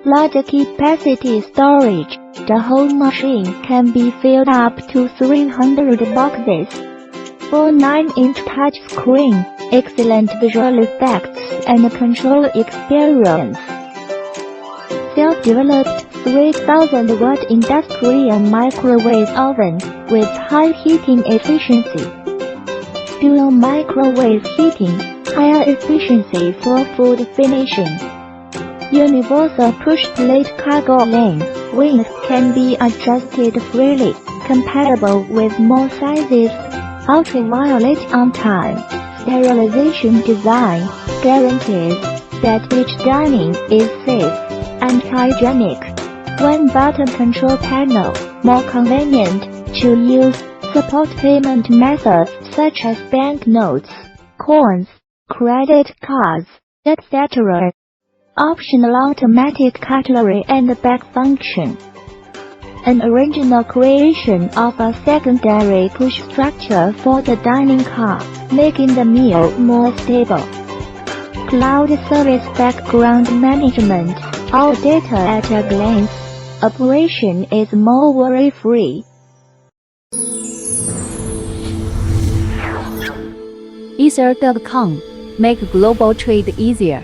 Large capacity storage. The whole machine can be filled up to 300 boxes. Full 9-inch touchscreen, excellent visual effects and control experience. Self-developed 3000-watt industrial microwave oven with high heating efficiency. Dual microwave heating, higher efficiency for food finishing. Universal push-plate cargo lane, wings can be adjusted freely, compatible with more sizes. Ultraviolet on time, sterilization design, guarantees that each dining is safe and hygienic. One-button control panel, more convenient to use, support payment methods such as banknotes, coins, credit cards, etc. Optional automatic cutlery and bag function. An original creation of a secondary push structure for the dining car, making the meal more stable. Cloud service background management, all data at a glance. Operation is more worry-free. Ether.com. Make global trade easier.